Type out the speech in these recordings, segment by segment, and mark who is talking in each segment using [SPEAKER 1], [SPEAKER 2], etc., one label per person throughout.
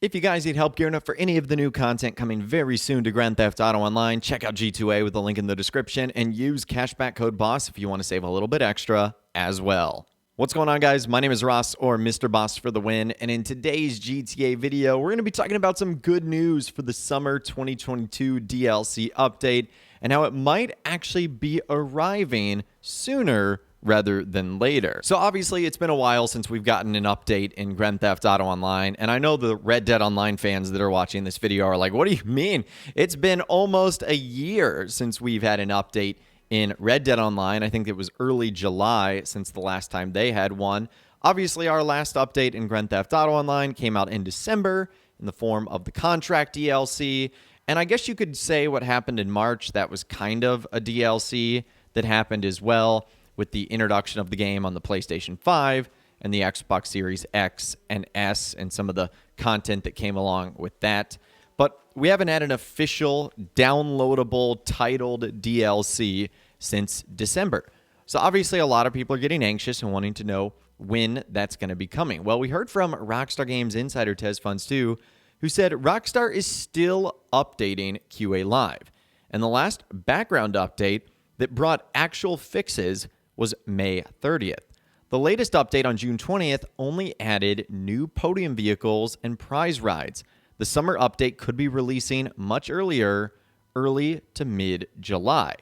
[SPEAKER 1] If you guys need help gearing up for any of the new content coming very soon to Grand Theft Auto Online, check out G2A with the link in the description and use cashback code BOSS if you want to save a little bit extra as well. What's going on, guys? My name is Ross, or Mr. Boss for the win, and in today's GTA video, we're going to be talking about some good news for the Summer 2022 DLC update and how it might actually be arriving sooner rather than later. So obviously, it's been a while since we've gotten an update in Grand Theft Auto Online, and I know the Red Dead Online fans that are watching this video are like, what do you mean? It's been almost a year since we've had an update in Red Dead Online. I think it was early July since the last time they had one. Obviously, our last update in Grand Theft Auto Online came out in December in the form of the contract DLC, and I guess you could say what happened in March, that was kind of a DLC that happened as well, with the introduction of the game on the PlayStation 5 and the Xbox Series X and S and some of the content that came along with that. But we haven't had an official downloadable titled DLC since December. So obviously a lot of people are getting anxious and wanting to know when that's going to be coming. Well, we heard from Rockstar Games insider Tez Funds 2, who said Rockstar is still updating QA Live. And the last background update that brought actual fixes was May 30th. The latest update on June 20th only added new podium vehicles and prize rides. The summer update could be releasing much earlier, early to mid-July.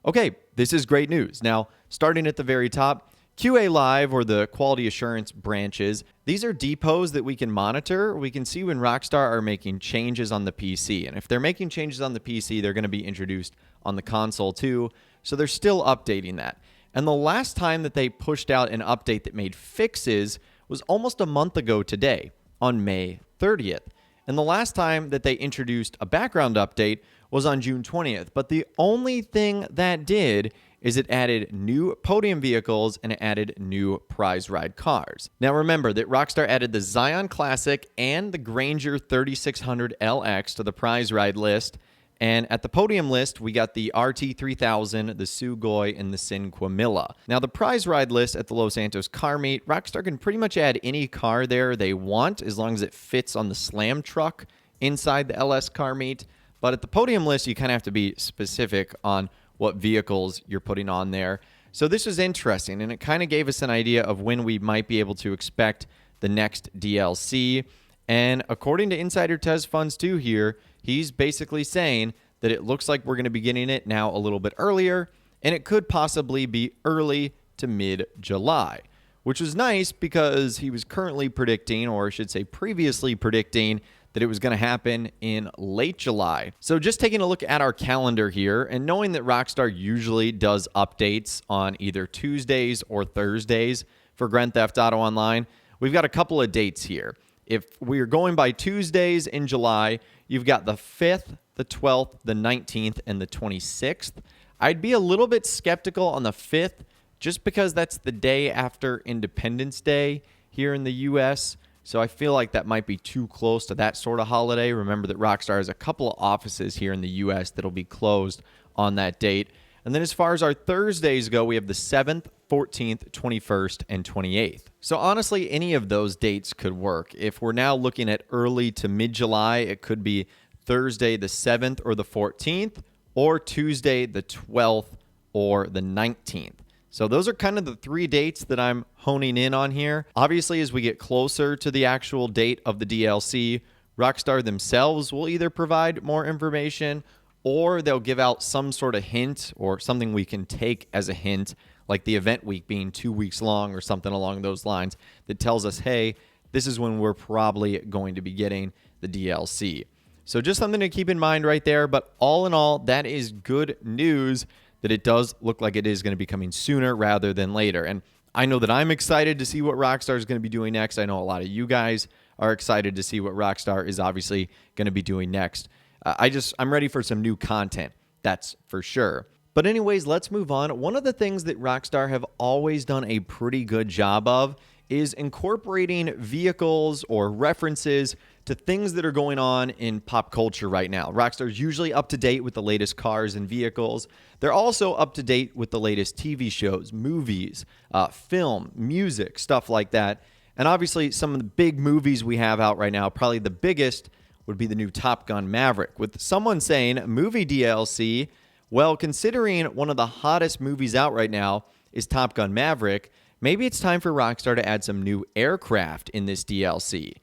[SPEAKER 1] Okay, this is great news. Now, starting at the very top, QA Live, or the quality assurance branches, these are depots that we can monitor. We can see when Rockstar are making changes on the PC. And if they're making changes on the PC, they're going to be introduced on the console too. So they're still updating that. And the last time that they pushed out an update that made fixes was almost a month ago today, on May 30th. And the last time that they introduced a background update was on June 20th. But the only thing that did is it added new podium vehicles and it added new prize ride cars. Now remember that Rockstar added the Zion Classic and the Granger 3600 LX to the prize ride list. And at the podium list, we got the RT3000, the Sugoi, and the Sinquamilla. Now, the prize ride list at the Los Santos car meet, Rockstar can pretty much add any car there they want as long as it fits on the Slam truck inside the LS car meet. But at the podium list, you kind of have to be specific on what vehicles you're putting on there. So this was interesting, and it kind of gave us an idea of when we might be able to expect the next DLC. And according to Insider Tez Funds 2 here, he's basically saying that it looks like we're going to be getting it now a little bit earlier, and it could possibly be early to mid-July, which was nice because he was currently predicting, or I should say previously predicting, that it was going to happen in late July. So just taking a look at our calendar here, and knowing that Rockstar usually does updates on either Tuesdays or Thursdays for Grand Theft Auto Online, we've got a couple of dates here. If we're going by Tuesdays in July, you've got the 5th, the 12th, the 19th, and the 26th. I'd be a little bit skeptical on the 5th just because that's the day after Independence Day here in the U.S., so I feel like that might be too close to that sort of holiday. Remember that Rockstar has a couple of offices here in the U.S. that'll be closed on that date. And then as far as our Thursdays go, we have the 7th, 14th, 21st, and 28th. So honestly, any of those dates could work. If we're now looking at early to mid-July, it could be Thursday the 7th or the 14th, or Tuesday the 12th or the 19th. So those are kind of the three dates that I'm honing in on here. Obviously, as we get closer to the actual date of the DLC, Rockstar themselves will either provide more information or they'll give out some sort of hint or something we can take as a hint, like the event week being 2 weeks long or something along those lines that tells us, hey, this is when we're probably going to be getting the DLC. So just something to keep in mind right there. But all in all, that is good news that it does look like it is going to be coming sooner rather than later. And I know that I'm excited to see what Rockstar is going to be doing next. I know a lot of you guys are excited to see what Rockstar is obviously going to be doing next. I'm ready for some new content, that's for sure. But anyways, let's move on. One of the things that Rockstar have always done a pretty good job of is incorporating vehicles or references to things that are going on in pop culture right now. Rockstar's usually up to date with the latest cars and vehicles. They're also up to date with the latest TV shows, movies, film, music, stuff like that. And obviously, some of the big movies we have out right now, probably the biggest would be the new Top Gun Maverick, with someone saying movie DLC. Well, considering one of the hottest movies out right now is Top Gun Maverick, maybe it's time for Rockstar to add some new aircraft in this DLC.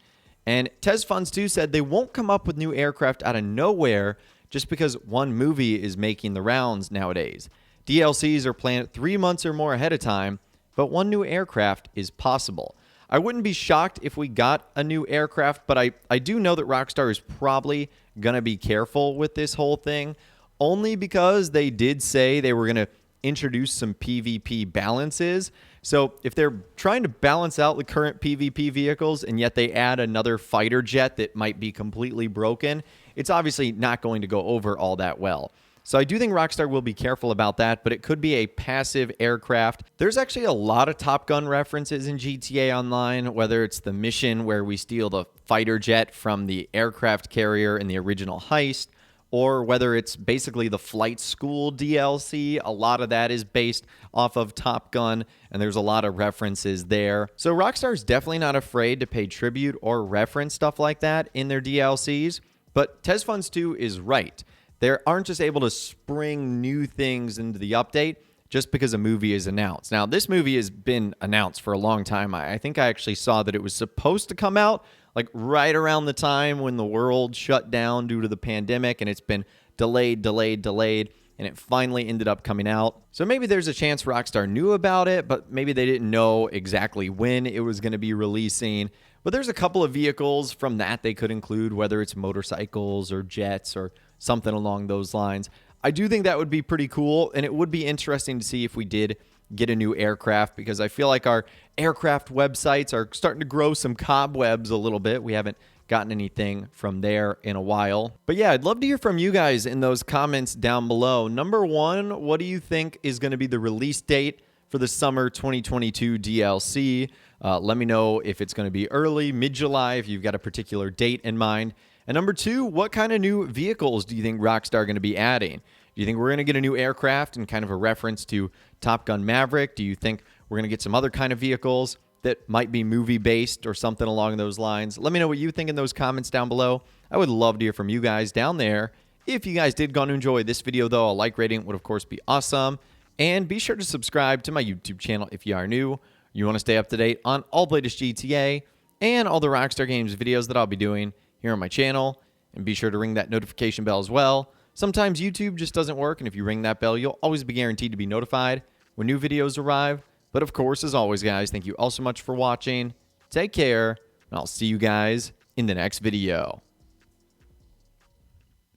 [SPEAKER 1] And Tez Funds 2 said they won't come up with new aircraft out of nowhere just because one movie is making the rounds nowadays. DLCs are planned 3 months or more ahead of time, but one new aircraft is possible. I wouldn't be shocked if we got a new aircraft, but I do know that Rockstar is probably going to be careful with this whole thing, only because they did say they were going to introduce some PvP balances. So if they're trying to balance out the current PvP vehicles and yet they add another fighter jet that might be completely broken, it's obviously not going to go over all that well. So I do think Rockstar will be careful about that, but it could be a passive aircraft. There's actually a lot of Top Gun references in GTA Online, whether it's the mission where we steal the fighter jet from the aircraft carrier in the original heist, or whether it's basically the flight school DLC. A lot of that is based off of Top Gun, and there's a lot of references there. So Rockstar's definitely not afraid to pay tribute or reference stuff like that in their DLCs, but Tez Funds 2 is right. They aren't just able to spring new things into the update just because a movie is announced. Now, this movie has been announced for a long time. I think I actually saw that it was supposed to come out like right around the time when the world shut down due to the pandemic, and it's been delayed, and it finally ended up coming out. So maybe there's a chance Rockstar knew about it, but maybe they didn't know exactly when it was going to be releasing. But there's a couple of vehicles from that they could include, whether it's motorcycles or jets or something along those lines. I do think that would be pretty cool, and it would be interesting to see if we did get a new aircraft, because I feel like our aircraft websites are starting to grow some cobwebs a little bit. We haven't gotten anything from there in a while. But yeah, I'd love to hear from you guys in those comments down below. Number one, what do you think is going to be the release date for the summer 2022 DLC? Let me know if it's going to be early, mid-July, if you've got a particular date in mind. And number two, what kind of new vehicles do you think Rockstar are going to be adding? Do you think we're going to get a new aircraft and kind of a reference to Top Gun Maverick? Do you think we're going to get some other kind of vehicles that might be movie-based or something along those lines? Let me know what you think in those comments down below. I would love to hear from you guys down there. If you guys did go and enjoy this video, though, a like rating would, of course, be awesome. And be sure to subscribe to my YouTube channel if you are new. You want to stay up to date on all the latest GTA and all the Rockstar Games videos that I'll be doing here on my channel. And be sure to ring that notification bell as well. Sometimes YouTube just doesn't work, and if you ring that bell, you'll always be guaranteed to be notified when new videos arrive. But of course, as always, guys, thank you all so much for watching. Take care, and I'll see you guys in the next video.